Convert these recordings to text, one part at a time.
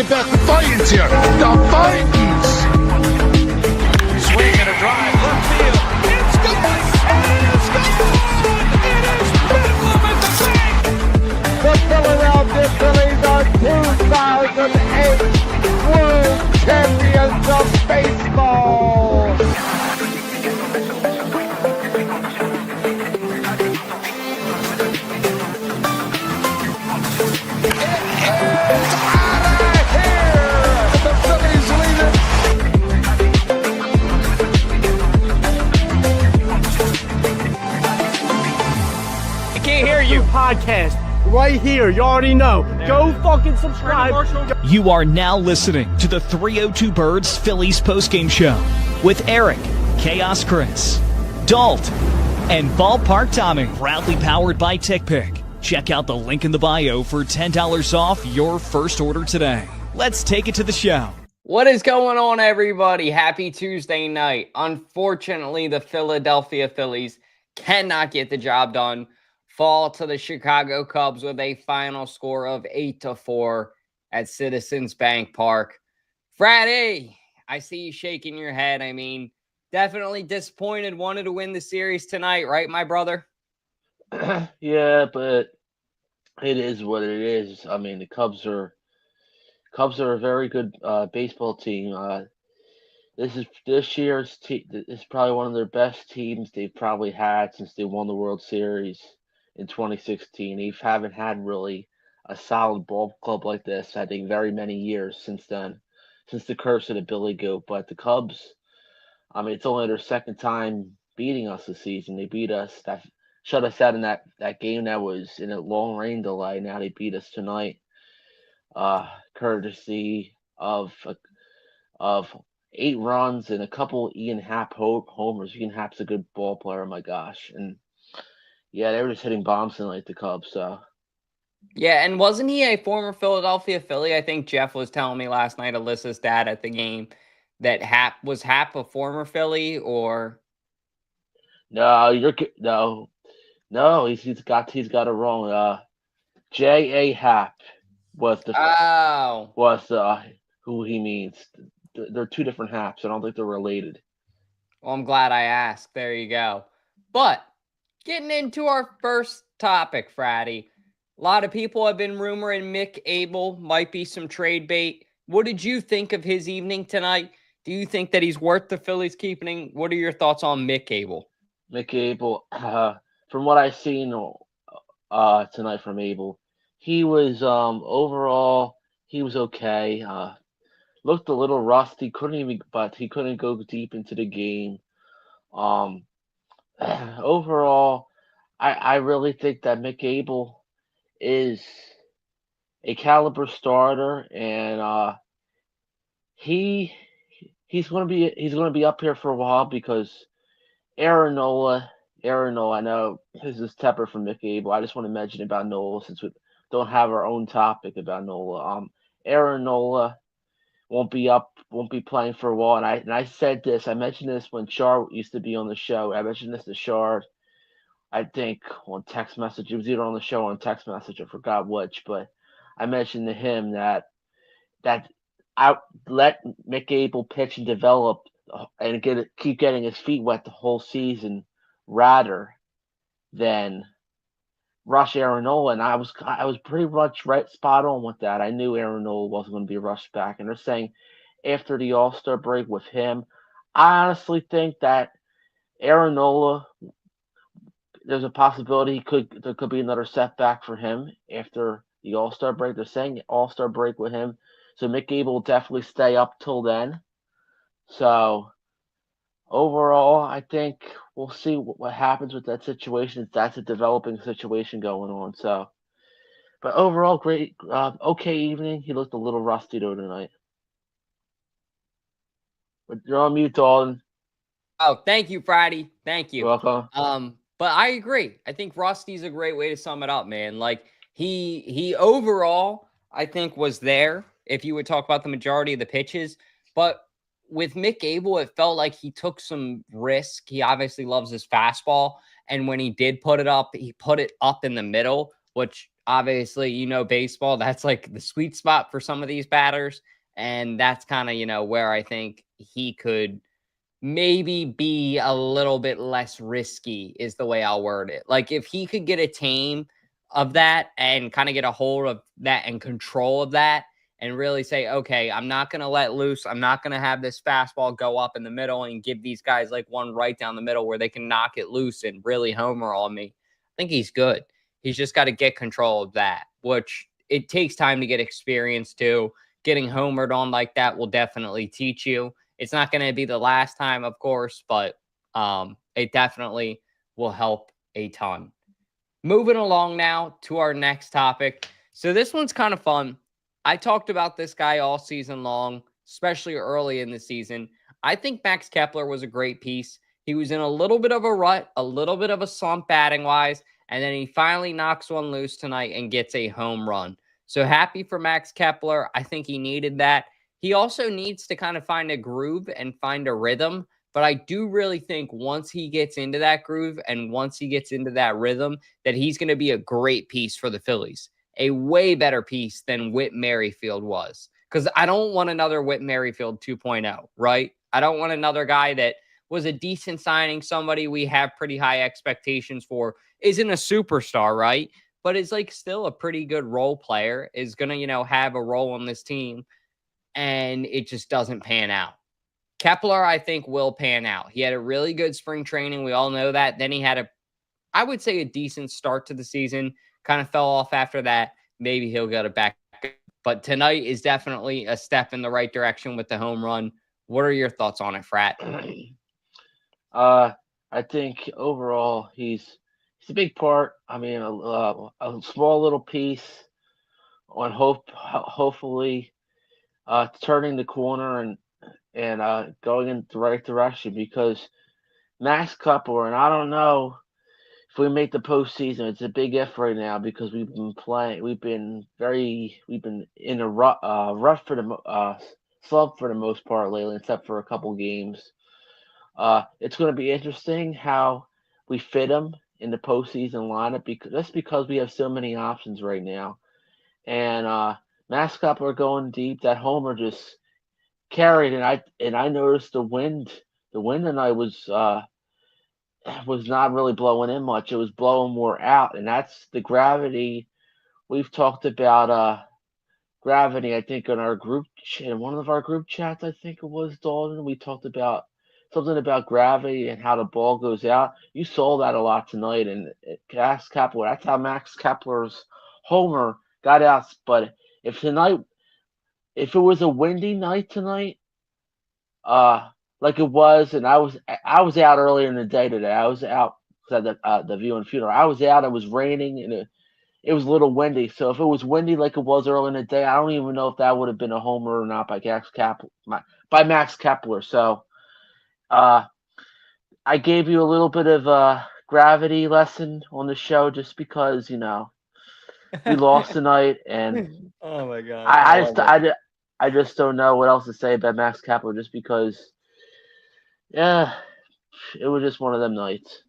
about the Fightins here. The Fightins. Swing and a drive, left field. It's gone. It is gone. It is bedlam at the bank. The Philadelphia Phillies are 2008 World Champions of Baseball. Podcast right here. You already know. Go fucking subscribe. You are now listening to the 302 Birds Phillies postgame show with Eric, Chaos Chris, Dalt, and Ballpark Tommy. Proudly powered by TickPick. Check out the link in the bio for $10 off your first order today. Let's take it to the show. What is going on, everybody? Happy Tuesday night. Unfortunately, the Philadelphia Phillies cannot get the job done. Fall to the Chicago Cubs with a final score of 8-4 at Citizens Bank Park. Friday, I see you shaking your head. I mean, definitely disappointed. Wanted to win the series tonight, right, my brother? Yeah, but it is what it is. I mean, the Cubs are a very good baseball team. This year's team is probably one of their best teams they've probably had since they won the World Series in 2016. They haven't had really a solid ball club like this, I think, very many years since then, since the curse of the Billy Goat. But the Cubs, I mean, it's only their second time beating us this season. They beat us, shut us out in that game that was in a long rain delay. Now they beat us tonight, courtesy of 8 runs and a couple Ian Happ homers. Ian Happ's a good ball player, my gosh. And yeah, they were just hitting bombs tonight, the Cubs. So yeah, and wasn't he a former Philadelphia Philly? I think Jeff was telling me last night, Alyssa's dad at the game, that Happ a former Philly, or no, he's got it wrong. J.A. Happ was who he means. They're two different Happs. I don't think they're related. Well, I'm glad I asked. There you go. But getting into our first topic, Friday. A lot of people have been rumoring Mick Abel might be some trade bait. What did you think of his evening tonight? Do you think that he's worth the Phillies keeping? What are your thoughts on Mick Abel? Mick Abel, from what I've seen tonight from Abel, he was overall he was okay. Looked a little rusty. He couldn't go deep into the game. Overall, I really think that Mick Abel is a caliber starter, and he's going to be up here for a while because Aaron Nola. I know this is Tepper from Mick Abel. I just want to mention about Nola since we don't have our own topic about Nola. Aaron Nola won't be playing for a while. And I said this, I mentioned this when Shard used to be on the show. I mentioned this to Shard, I think, on text message. It was either on the show or on text message. I forgot which, but I mentioned to him that I let Mick Abel pitch and develop and keep getting his feet wet the whole season rather than rush Aaron Nola, and I was pretty much spot on with that. I knew Aaron Nola wasn't going to be rushed back, and they're saying after the All-Star break with him, I honestly think that Aaron Nola, there's a possibility there could be another setback for him after the All-Star break. They're saying All-Star break with him, so Mick Abel will definitely stay up till then. So overall, I think we'll see what happens with that situation. That's a developing situation going on. So, but overall, great, okay evening. He looked a little rusty though tonight. But you're on mute, Dalton. Oh, thank you, Friday. Thank you. You're welcome. But I agree. I think rusty's a great way to sum it up, man. Like he overall, I think, was there if you would talk about the majority of the pitches, but with Mick Abel, it felt like he took some risk. He obviously loves his fastball. And when he did put it up, he put it up in the middle, which obviously, baseball, that's like the sweet spot for some of these batters. And that's kind of, where I think he could maybe be a little bit less risky is the way I'll word it. Like if he could get a tame of that and kind of get a hold of that and control of that and really say, okay, I'm not going to let loose. I'm not going to have this fastball go up in the middle and give these guys like one right down the middle where they can knock it loose and really homer on me. I think he's good. He's just got to get control of that, which it takes time to get experience too. Getting homered on like that will definitely teach you. It's not going to be the last time, of course, but it definitely will help a ton. Moving along now to our next topic. So this one's kind of fun. I talked about this guy all season long, especially early in the season. I think Max Kepler was a great piece. He was in a little bit of a rut, a little bit of a slump batting-wise, and then he finally knocks one loose tonight and gets a home run. So happy for Max Kepler. I think he needed that. He also needs to kind of find a groove and find a rhythm. But I do really think once he gets into that groove and once he gets into that rhythm, that he's going to be a great piece for the Phillies. A way better piece than Whit Merrifield was. Because I don't want another Whit Merrifield 2.0, right? I don't want another guy that was a decent signing, somebody we have pretty high expectations for, isn't a superstar, right? But is like still a pretty good role player, is going to, have a role on this team. And it just doesn't pan out. Kepler, I think, will pan out. He had a really good spring training. We all know that. Then he had I would say, a decent start to the season. Kind of fell off after that. Maybe he'll get it back. But tonight is definitely a step in the right direction with the home run. What are your thoughts on it, Frat? I think overall he's a big part. I mean, a small little piece on hopefully turning the corner and going in the right direction, because Max Kepler, and I don't know if we make the postseason. It's a big if right now because we've been in a rough for the slump for the most part lately, except for a couple games. It's going to be interesting how we fit him in the postseason lineup, because we have so many options right now. And Max Kepler going deep, that homer just carried, and I noticed the wind tonight was not really blowing in much. It was blowing more out, and that's the gravity. We've talked about gravity, I think, in one of our group chats. I think it was Dalton. We talked about something about gravity and how the ball goes out. You saw that a lot tonight, and Max Kepler. That's how Max Kepler's homer got out. But if it was a windy night tonight, like it was, and I was out earlier in the day today. I was out at the viewing funeral. I was out. It was raining and it was a little windy. So if it was windy like it was earlier in the day, I don't even know if that would have been a homer or not by Max Kepler. So I gave you a little bit of a gravity lesson on the show just because we lost tonight, and Oh my God. I just don't know what else to say about Max Kepler, just because, yeah, it was just one of them nights.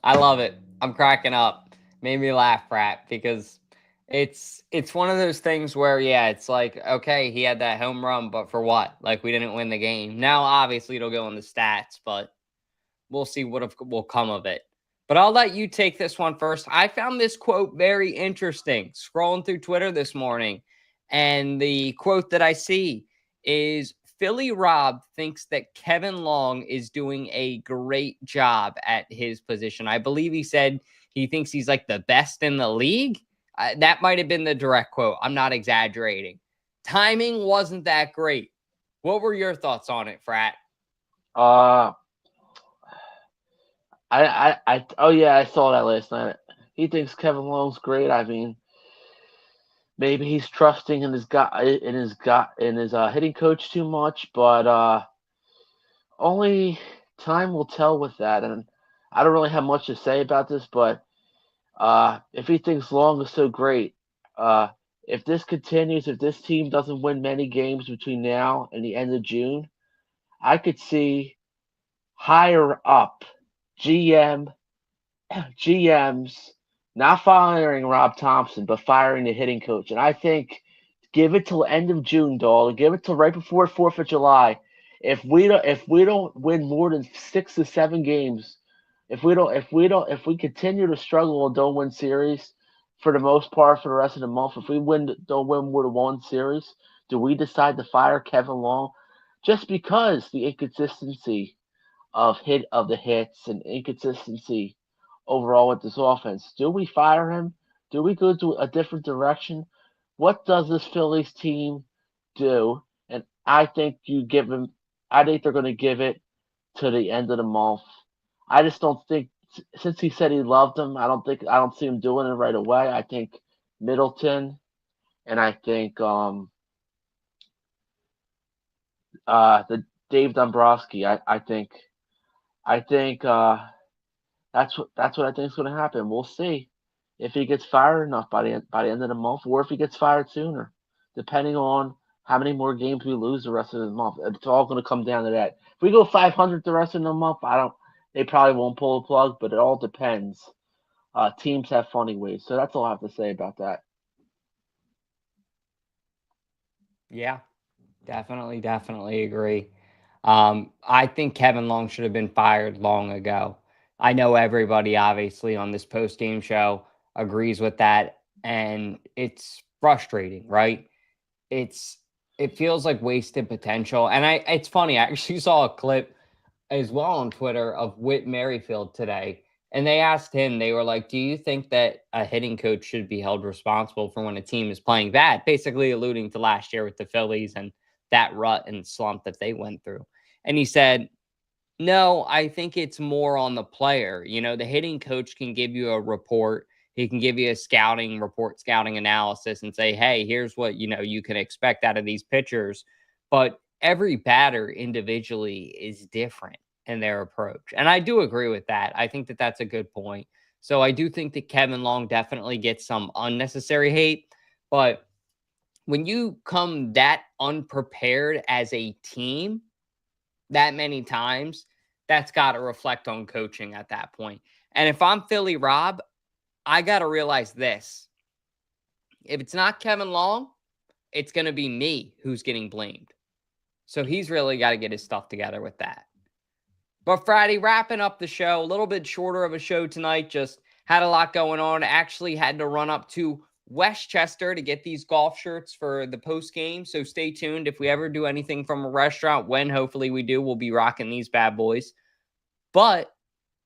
I love it. I'm cracking up. Made me laugh, Frat, because it's one of those things where, yeah, it's like, okay, he had that home run, but for what? Like, we didn't win the game. Now, obviously, it'll go in the stats, but we'll see what will come of it. But I'll let you take this one first. I found this quote very interesting scrolling through Twitter this morning. And the quote that I see is, Philly Rob thinks that Kevin Long is doing a great job at his position. I believe he said he thinks he's like the best in the league. That might have been the direct quote. I'm not exaggerating. Timing wasn't that great. What were your thoughts on it, Frat? Oh yeah, I saw that last night. He thinks Kevin Long's great. I mean, maybe he's trusting in his hitting coach too much, but only time will tell with that. And I don't really have much to say about this, but if he thinks Long is so great, if this continues, if this team doesn't win many games between now and the end of June, I could see higher up GMs not firing Rob Thomson, but firing the hitting coach. And I think give it till end of June, Dole. Give it till right before 4th of July. If we don't win more than 6 to 7 games, if we continue to struggle and don't win series for the most part for the rest of the month, if we don't win more than one series, do we decide to fire Kevin Long? Just because the inconsistency of the hits and inconsistency overall with this offense. Do we fire him? Do we go to a different direction? What does this Phillies team do? And I think you give him. I think they're going to give it to the end of the month. I just don't think since he said he loved him. I don't see him doing it right away. I think Middleton and I think the Dave Dombrowski. I think that's what I think is going to happen. We'll see if he gets fired enough by the end of the month, or if he gets fired sooner, depending on how many more games we lose the rest of the month. It's all going to come down to that. If we go 500 the rest of the month, they probably won't pull the plug, but it all depends. Teams have funny ways, so that's all I have to say about that. Yeah, definitely agree. I think Kevin Long should have been fired long ago. I know everybody, obviously, on this post-game show agrees with that, and it's frustrating, right? It feels like wasted potential. And it's funny, I actually saw a clip as well on Twitter of Whit Merrifield today, and they asked him, they were like, do you think that a hitting coach should be held responsible for when a team is playing bad? Basically alluding to last year with the Phillies and that rut and slump that they went through. And he said, no, I think it's more on the player. The hitting coach can give you a report. He can give you a scouting report, scouting analysis, and say, hey, here's what, you can expect out of these pitchers. But every batter individually is different in their approach. And I do agree with that. I think that that's a good point. So I do think that Kevin Long definitely gets some unnecessary hate. But when you come that unprepared as a team that many times, that's got to reflect on coaching at that point. And if I'm Philly Rob, I got to realize this. If it's not Kevin Long, it's going to be me who's getting blamed. So he's really got to get his stuff together with that. But Friday, wrapping up the show, a little bit shorter of a show tonight. Just had a lot going on. Actually had to run up to Westchester to get these golf shirts for the post game. So stay tuned. If we ever do anything from a restaurant, when hopefully we do, we'll be rocking these bad boys. But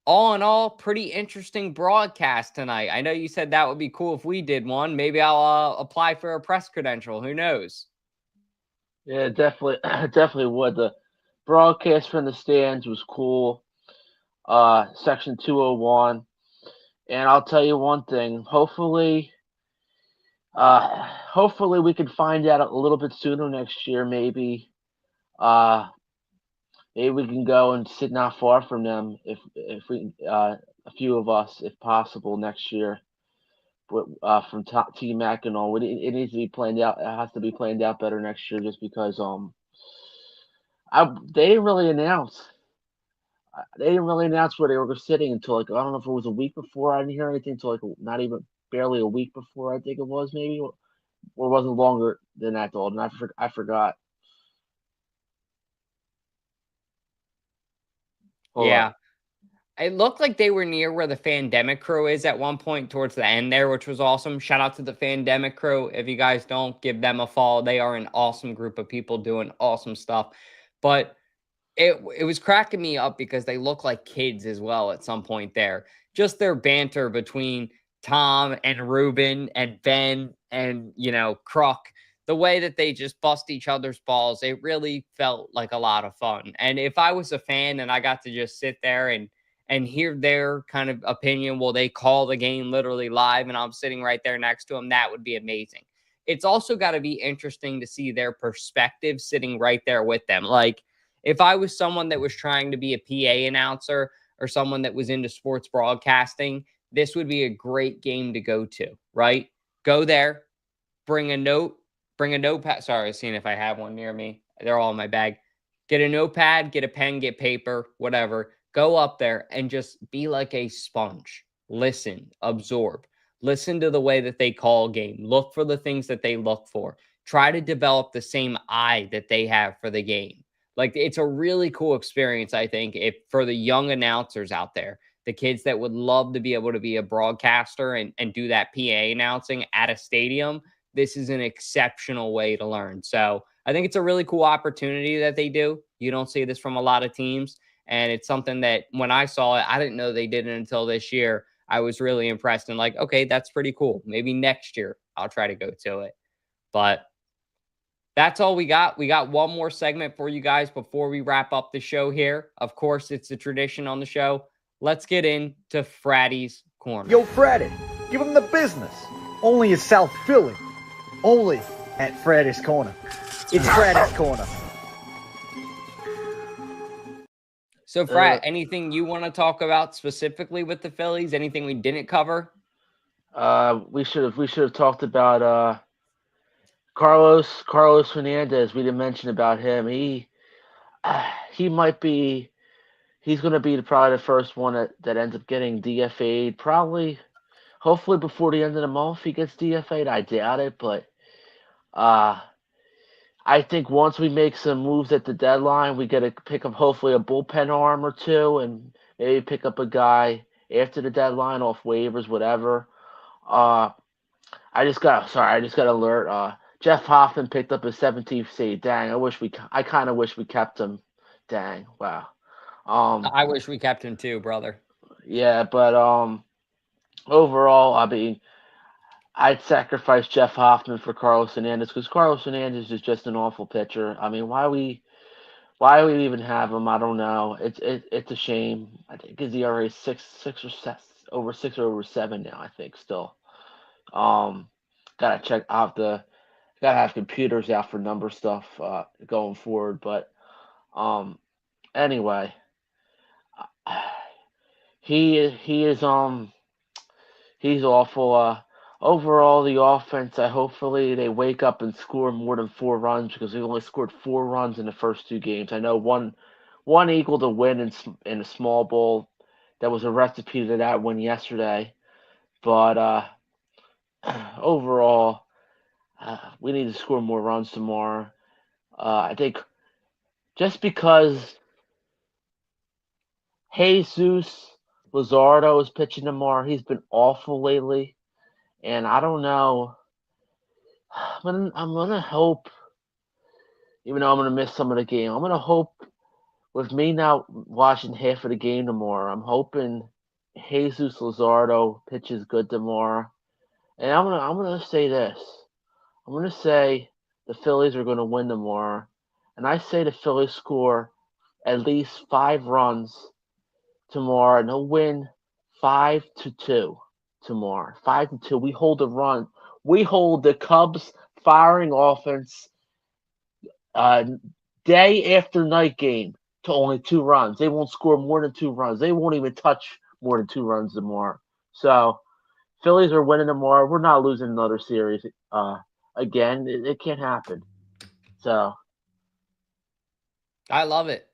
all in all, pretty interesting broadcast tonight. I know you said that would be cool if we did one. Maybe I'll apply for a press credential. Who knows? Yeah, definitely would. The broadcast from the stands was cool. Section 201. And I'll tell you one thing. Hopefully we can find out a little bit sooner next year, maybe. Maybe we can go and sit not far from them if we a few of us, if possible, next year. From T-Mac and all, it needs to be planned out. It has to be planned out better next year, just because they didn't really announce. They didn't really announce where they were sitting until I don't know if it was a week before. I didn't hear anything until not even barely a week before. I think it was maybe, or was it longer than that, though? And I forgot. Yeah. It looked like they were near where the Fandemic Crew is at one point towards the end there, which was awesome. Shout out to the Fandemic Crew. If you guys don't, give them a follow. They are an awesome group of people doing awesome stuff. But it was cracking me up because they look like kids as well at some point there. Just their banter between Tom and Ruben and Ben and, Kruk. The way that they just bust each other's balls, it really felt like a lot of fun. And if I was a fan and I got to just sit there and hear their kind of opinion, will they call the game literally live and I'm sitting right there next to them, that would be amazing. It's also got to be interesting to see their perspective sitting right there with them. Like, if I was someone that was trying to be a PA announcer or someone that was into sports broadcasting, this would be a great game to go to, right? Go there, bring a notepad. Sorry, I was seeing if I have one near me. They're all in my bag. Get a notepad, get a pen, get paper, whatever. Go up there and just be like a sponge. Listen, absorb. Listen to the way that they call game. Look for the things that they look for. Try to develop the same eye that they have for the game. Like, it's a really cool experience, I think, if for the young announcers out there, the kids that would love to be able to be a broadcaster and do that PA announcing at a stadium, this is an exceptional way to learn. So I think it's a really cool opportunity that they do. You don't see this from a lot of teams. And it's something that when I saw it, I didn't know they did it until this year. I was really impressed and like, okay, that's pretty cool. Maybe next year I'll try to go to it. But that's all we got. We got one more segment for you guys before we wrap up the show here. Of course, it's the tradition on the show. Let's get into Fratty's Corner. Yo, Fratty, give him the business. Only in South Philly. Only at Fratty's Corner. It's Fratty's Corner. So, Frat, anything you want to talk about specifically with the Phillies? Anything we didn't cover? We should have talked about Carlos Hernandez. We didn't mention about him. He's going to be probably the first one that ends up getting DFA'd. Probably, hopefully before the end of the month he gets DFA'd. I doubt it, but I think once we make some moves at the deadline, we get to pick up hopefully a bullpen arm or two and maybe pick up a guy after the deadline off waivers, whatever. I just got an alert. Jeff Hoffman picked up his 17th seed. Dang, I kind of wish we kept him. Dang, wow. I wish we kept him too, brother. Yeah, but overall, I mean, I'd sacrifice Jeff Hoffman for Carlos Hernandez because Carlos Hernandez is just an awful pitcher. I mean, why we even have him? I don't know. It's a shame. I think his ERA is over 6 or over 7 now. I think still. Gotta check. Gotta have computers out for number stuff going forward. But anyway, he's awful. Overall, the offense, hopefully they wake up and score more than 4 runs because we only scored 4 runs in the first 2 games. I know one equaled a win in a small bowl. That was a recipe to that win yesterday. But overall, we need to score more runs tomorrow. I think just because Jesus Luzardo is pitching tomorrow, he's been awful lately. And I don't know. I'm gonna hope, even though I'm gonna miss some of the game, I'm gonna hope with me not watching half of the game tomorrow. I'm hoping Jesus Luzardo pitches good tomorrow. And I'm gonna say this. I'm gonna say the Phillies are gonna win tomorrow. And I say the Phillies score at least 5 runs tomorrow, and they'll win 5-2. Tomorrow, 5-2. We hold the run. We hold the Cubs firing offense day after night game to only 2 runs. They won't score more than 2 runs. They won't even touch more than 2 runs tomorrow. So, Phillies are winning tomorrow. We're not losing another series again. It can't happen. So, I love it.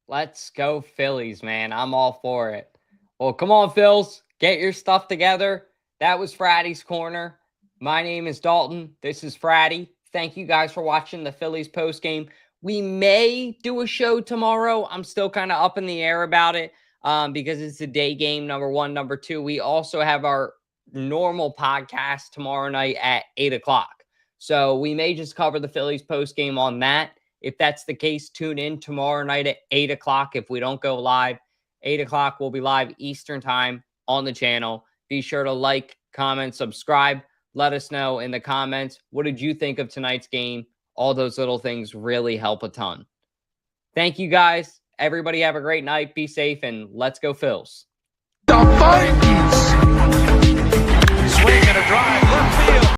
Let's go Phillies, man. I'm all for it. Well, come on, Phils. Get your stuff together. That was Fratty's Corner. My name is Dalton. This is Fratty. Thank you guys for watching the Phillies postgame. We may do a show tomorrow. I'm still kind of up in the air about it because it's a day game, number 1. Number 2, we also have our normal podcast tomorrow night at 8 o'clock. So we may just cover the Phillies postgame on that. If that's the case, tune in tomorrow night at 8 o'clock. If we don't go live, 8 o'clock, we'll be live Eastern time on the channel. Be sure to like, comment, subscribe. Let us know in the comments, what did you think of tonight's game? All those little things really help a ton. Thank you guys. Everybody have a great night. Be safe, and let's go Phils. The Vikings! Swing and a drive, left field.